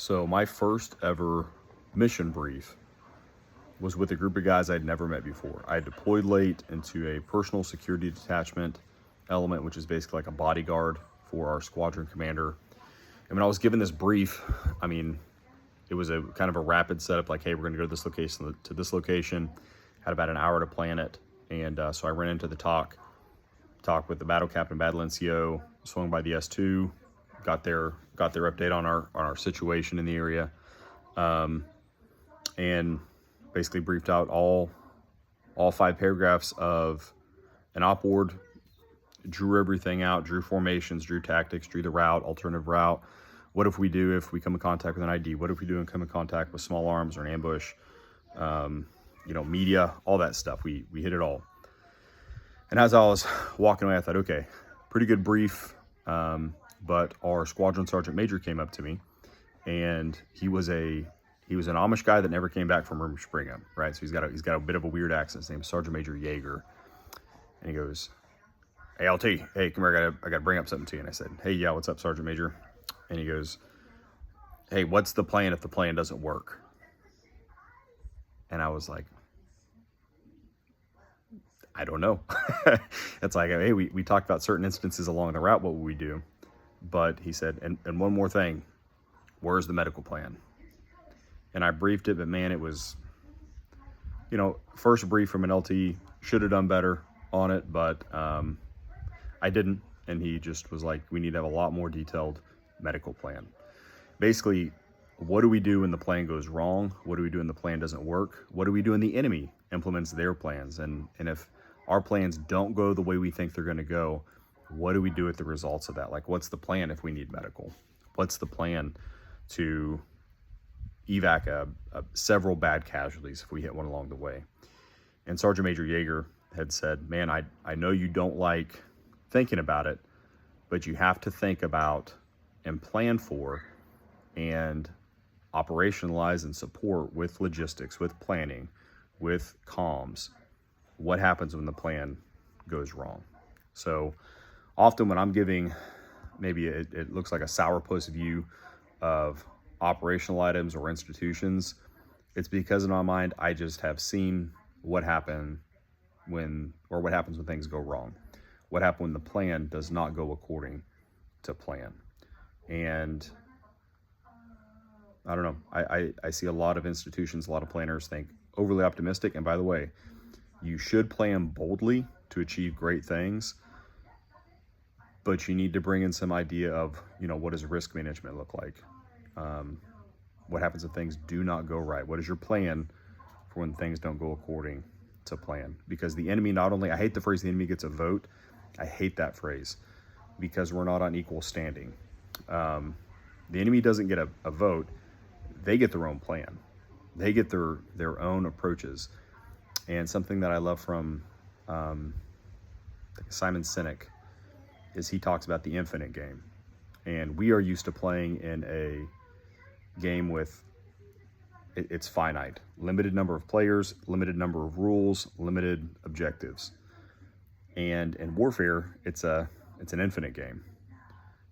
So my first ever mission brief was with a group of guys I'd never met before. I had deployed late into a personal security detachment element, which is basically like a bodyguard for our squadron commander. And when I was given this brief, I mean, it was a kind of a rapid setup, like, hey, we're going to go to this location, to this location. Had about an hour to plan it. And so I ran into the talk with the battle captain, battle NCO, swung by the S2, got their update on our situation in the area, and basically briefed out all 5 paragraphs of an op board, drew everything out, drew formations, drew tactics, drew the route, alternative route. What if we do if we come in contact with an ID? What if we do and come in contact with small arms or an ambush? Media, all that stuff. We hit it all. And as I was walking away, I thought, okay, pretty good brief. But our squadron sergeant major came up to me, and he was an Amish guy that never came back from Rumspringa, right? So he's got a bit of a weird accent. His name is Sergeant Major Yeager, and he goes, "Hey, LT, hey, come here, I got to bring up something to you." And I said, "Hey, yeah, what's up, Sergeant Major?" And he goes, "Hey, what's the plan if the plan doesn't work?" And I was like, I don't know. It's like, hey, we talked about certain instances along the route, what would we do? But he said, and one more thing, where's the medical plan? And I briefed it, but man, it was, first brief from an LT, should have done better on it, but I didn't. And he just was like, we need to have a lot more detailed medical plan. Basically, what do we do when the plan goes wrong? What do we do when the plan doesn't work? What do we do when the enemy implements their plans? And if our plans don't go the way we think they're going to go, what do we do with the results of that? Like, what's the plan if we need medical? What's the plan to evac several bad casualties if we hit one along the way? And Sergeant Major Yeager had said, man, I know you don't like thinking about it, but you have to think about and plan for and operationalize and support with logistics, with planning, with comms, what happens when the plan goes wrong. So often when I'm giving, maybe it looks like a sourpuss view of operational items or institutions, it's because in my mind, I just have seen what happens when things go wrong. What happens when the plan does not go according to plan. And I don't know, I see a lot of institutions, a lot of planners think overly optimistic. And by the way, you should plan boldly to achieve great things, but you need to bring in some idea of, what does risk management look like? What happens if things do not go right? What is your plan for when things don't go according to plan? Because the enemy I hate the phrase, the enemy gets a vote. I hate that phrase because we're not on equal standing. The enemy doesn't get a vote. They get their own plan. They get their own approaches. And something that I love from Simon Sinek is he talks about the infinite game. And we are used to playing in a game with, it's finite. Limited number of players, limited number of rules, limited objectives. And in warfare, it's an infinite game.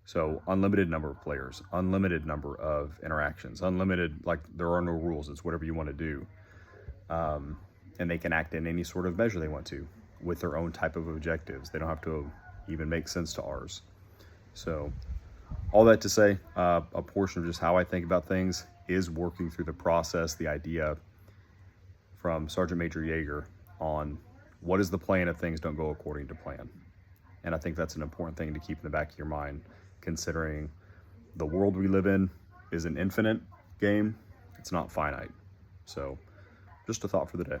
So unlimited number of players, unlimited number of interactions, unlimited, like there are no rules. It's whatever you want to do. And they can act in any sort of measure they want to with their own type of objectives. They don't have to even make sense to ours. So all that to say, a portion of just how I think about things is working through the process, the idea from Sergeant Major Yeager on what is the plan if things don't go according to plan. And I think that's an important thing to keep in the back of your mind, considering the world we live in is an infinite game. It's not finite. So just a thought for the day.